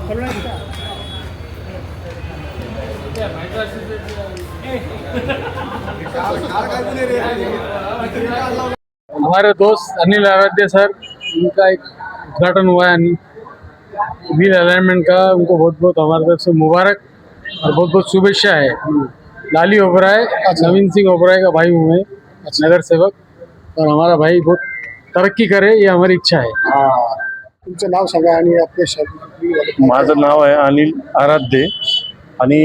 हमारे दोस्त अनिल आराध्य सर, उनका एक उद्घाटन हुआ है व्हील अलाइनमेंट का। उनको बहुत बहुत हमारे तरफ से मुबारक और बहुत बहुत शुभेच्छा है। लाली ओबराय, नवीन सिंह ओबराय का भाई हूँ मैं, नगर सेवक, और हमारा भाई बहुत तरक्की करे, ये हमारी इच्छा है। तुमचं नाव सांगा आणि आपल्या माझं नाव आहे अनिल आराध्य आणि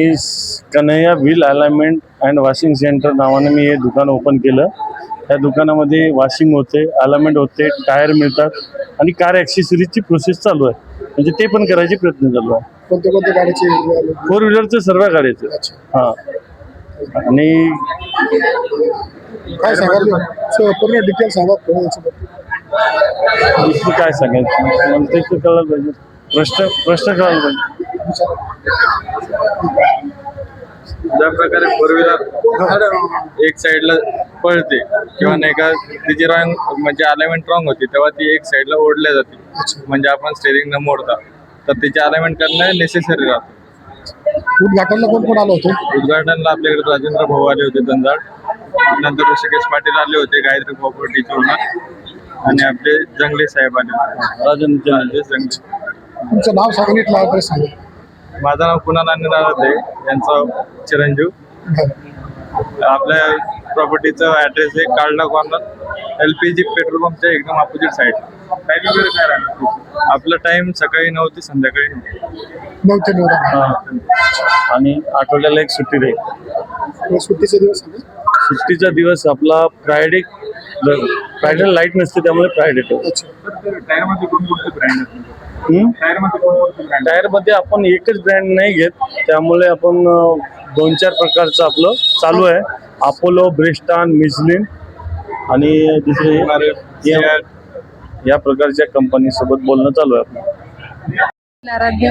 Kanhaiya wheel alignment and washing centre नावाने मी हे दुकान ओपन केलं। त्या दुकानामध्ये वॉशिंग होते, अलाइनमेंट होते, टायर मिळतात आणि कार ॲक्सेसरीजची प्रोसेस चालू आहे, म्हणजे ते पण करायचे प्रयत्न चालू आहे। कोणत्या कोणत्या गाडीचे? 4 व्हीलरचे सर्व गाड्याचे। हां, आणि काय सांगा पूर्ण डिटेल सांगा दुसरं काय सांगायचं मला ते कळलं पाहिजे, प्रश्न कळायला पाहिजे। ज्या प्रकारे 4 व्हीलर एक साईडला पळते किंवा नाही का, तिची रॉंग म्हणजे अलाइनमेंट रॉंग होती, तेव्हा ती एक साईडला ओढल्या जाते, म्हणजे आपण स्टेरिंग न मोडता, तर तिची अलाइनमेंट करणं नेसेसरी राहतं। उद्घाटनला कोण कोण आलं होतं? उद्घाटनला आपल्याकडे राजेंद्र भाऊ आले होते दंदाळ, नंतर ऋषिकेश पाटील आले होते, गायत्री प्रॉपर्टीचे ओनर, आणि आपले जंगले साहेब आले होते, राजेंद्र जंगले। तुमचं नाव सांगितलं, ॲड्रेस सांगा। माझं नाव कुणाल अनिल आराध्य, यांचा चिरंजीव। आपल्या प्रॉपर्टीचा ॲड्रेस आहे काळडा कॉर्नर, LPG पेट्रोल पंपच्या एकदम अपोजिट साईड। टायमिंग वगैरे काय राहणार? आपला टाइम सकाळी 9 ते संध्याकाळी 9 ते 9। आणि आठवड्याला एक सुट्टी राहील। सुट्टीचा दिवस आहे? सुट्टीचा दिवस आपला फ्रायडे लाईट नसते, त्यामुळे फ्रायडे ठेवतो। टायरमध्ये कोणकोणते ब्रँड आहेत? टायर मध्ये आपण एकच ब्रँड नाही घेत, त्यामुळे आपण 2-4 प्रकारचं आपलं चालू आहे। अपोलो, ब्रिस्टॉन, मिशलिन आणि दुसरे या प्रकारच्या कंपनी सोबत बोलणं चालू आहे आपलं। आराध्य,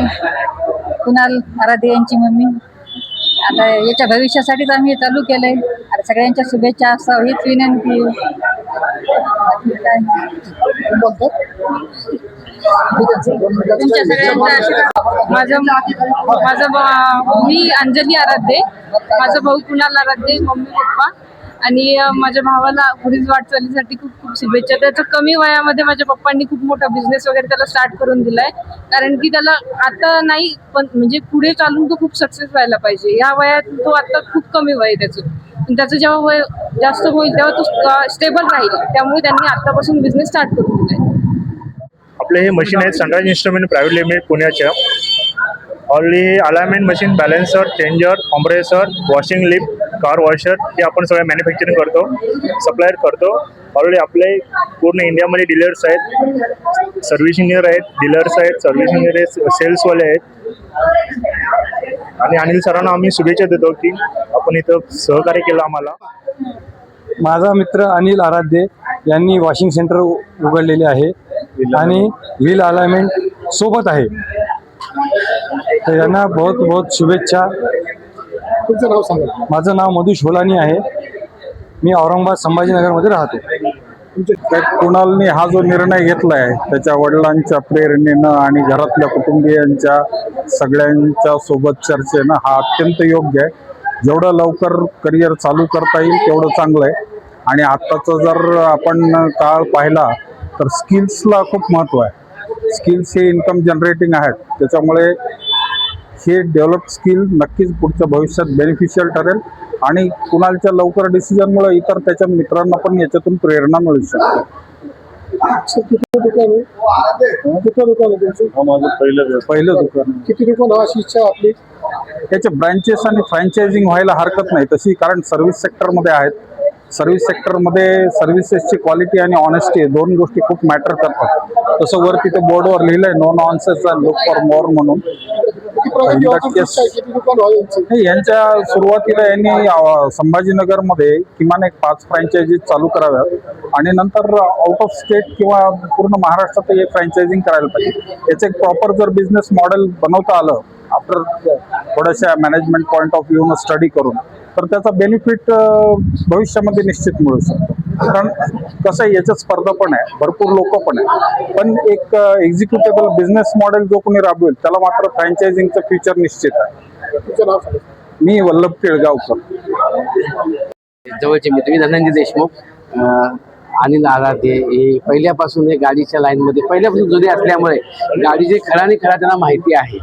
कुणाल आराध्य यांची मम्मी। आता याच्या भविष्यासाठीच आम्ही हे चालू केलंय। आता सगळ्यांच्या शुभेच्छा असावं हीच विनंती। तुमच्या सगळ्यांचा आशीर्वाद। मी अंजली आराध्य, माझा भाऊ कुणाल आराध्य, मम्मी पप्पा, आणि माझ्या भावाला पुढील वाटचालीसाठी खूप खूप शुभेच्छा। त्याचं कमी वयामध्ये माझ्या पप्पांनी खूप मोठा बिझनेस वगैरे त्याला स्टार्ट करून दिलाय, कारण की त्याला आता नाही पण म्हणजे पुढे चालून तो खूप सक्सेस व्हायला पाहिजे। या वयात तो आता खूप कमी वय त्याचं जेव्हा वय जास्त होईल तेव्हा तो स्टेबल राहील, त्यामुळे त्यांनी आतापासून बिझनेस स्टार्ट करून दिलाय। आपले हे मशीन आहेत सनराइज इन्स्ट्रुमेंट प्रायव्हेट लिमिटेड पुण्याच्या। Only alignment machine, बॅलेन्सर, changer, compressor, washing lift, car washer हे आपण सगळं मॅन्युफॅक्चरिंग करतो, सप्लायर करतो। ऑलरेडी आपले पूर्ण इंडियामध्ये डीलर्स आहेत, सर्व्हिस इंजिनियर आहेत, डीलर्स आहेत, सर्व्हिस इंजिनियर आहेत, सेल्सवाले आहेत। आणि अनिल सरांना आम्ही शुभेच्छा देतो की आपण इथं सहकार्य केलं आम्हाला। माझा मित्र अनिल आराध्य यांनी वॉशिंग सेंटर उघडलेले आहे आणि व्हील अलाइनमेंट सोबत आहे, तर यांना बहुत बहुत शुभेच्छा। तुमचं नाव सांगा। माझं नाव मधु शोलानी आहे, मी औरंगाबाद संभाजीनगरमध्ये राहतो। कुणालने हा जो निर्णय घेतला आहे त्याच्या वडिलांच्या प्रेरणेनं आणि घरातल्या कुटुंबियांच्या सगळ्यांच्या सोबत चर्चेनं हा अत्यंत योग्य आहे। जेवढं लवकर करिअर चालू करता येईल तेवढं चांगलं आहे। आणि आत्ताचा जर आपण काळ पाहिला तर स्किल्सला खूप महत्त्व आहे। स्किल्स हे इन्कम जनरेटिंग आहेत, त्याच्यामुळे हे डेव्हलप स्किल नक्कीच पुढच्या भविष्यात बेनिफिशियल ठरेल। आणि कुणालच्या लवकर डिसिजनमुळे इतर त्याच्या मित्रांना पण याच्यातून प्रेरणा मिळू शकते। माझं पहिलं दुकान। किती दुकान अशी इच्छा आपली? त्याचे ब्रँचेस आणि फ्रँचायझिंग व्हायला हरकत नाही तशी, कारण सर्व्हिस सेक्टरमध्ये आहेत। सर्व्हिस सेक्टरमध्ये सर्व्हिसेसची क्वालिटी आणि ऑनेस्टी दोन गोष्टी खूप मॅटर करतात। तसं वर तिथे बोर्डवर लिहिलंय no nonsense and look for more म्हणून। यांच्या सुरुवातीला यांनी संभाजीनगरमध्ये किमान एक 5 फ्रँचायझी चालू कराव्यात आणि नंतर आउट ऑफ स्टेट किंवा पूर्ण महाराष्ट्रात एक फ्रँचायझिंग करायला पाहिजे। याचं एक प्रॉपर जर बिझनेस मॉडेल बनवता आलं आफ्टर थोड्याशा मॅनेजमेंट पॉईंट ऑफ व्ह्यूनं स्टडी करून, तर त्याचा बेनिफिट भविष्यामध्ये निश्चित मिळू शकतो। कारण कसं आहे, याच्यात स्पर्धा पण आहे, भरपूर लोक पण आहे, पण एक एक्झिक्युटेबल बिझनेस मॉडेल जो कोणी राबवेल त्याला मात्र फ्रँचायझिंगचं फ्युचर निश्चित आहे. तुमचं नाव सांगा. मी वल्लभ केळगावकर. जवळचे मित्र मी धनंजय देशमुख. अनिल आराध्य हे पहिल्यापासून हे गाडीच्या लाईनमध्ये पहिल्यापासून जुने असल्यामुळे गाडीचे खरा त्यांना माहिती आहे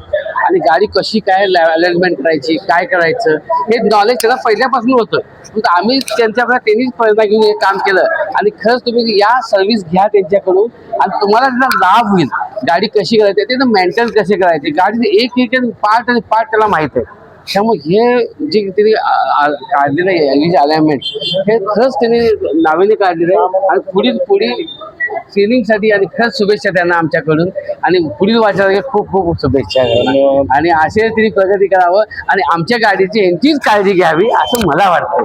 आणि गाडी कशी काय अलाइनमेंट करायची, काय करायचं हे नॉलेज त्यांना पहिल्यापासून होतं. पण आम्ही त्यांच्याकडे त्यांनीच प्रेरणा घेऊन हे काम केलं आणि खरंच तुम्ही या सर्व्हिस घ्या त्यांच्याकडून आणि तुम्हाला त्याचा लाभ होईल. गाडी कशी करायची ते मेंटेन कसे करायचे, गाडीचे एक पार्ट आणि पार्ट त्याला माहीत आहे. त्यामुळे हे जे त्यांनी काढलेलं आहे अलाइनमेंट हे खरंच त्यांनी नावेने काढलेलं आहे आणि पुढील ट्रेनिंगसाठी आणि खरंच शुभेच्छा त्यांना आमच्याकडून आणि पुढील वाचायला खूप खूप शुभेच्छा आणि असे त्यांनी प्रगती करावं आणि आमच्या गाडीची यांचीच काळजी घ्यावी असं मला वाटतं.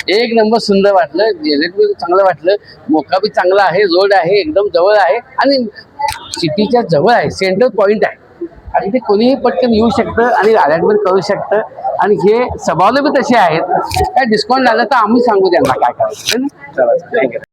एक नंबर सुंदर वाटलं, जेनेट चांगलं वाटलं, मोका बी चांगला आहे, रोड आहे, एकदम जवळ आहे आणि सिटीच्या जवळ आहे, सेंट्रल पॉइंट आहे आणि ते कोणीही पटकन येऊ शकतं आणि अलाइनमेंट करू शकतं आणि हे स्वभावला बी तसे आहेत. काय डिस्काउंट झालं तर आम्ही सांगू त्यांना काय करायचं.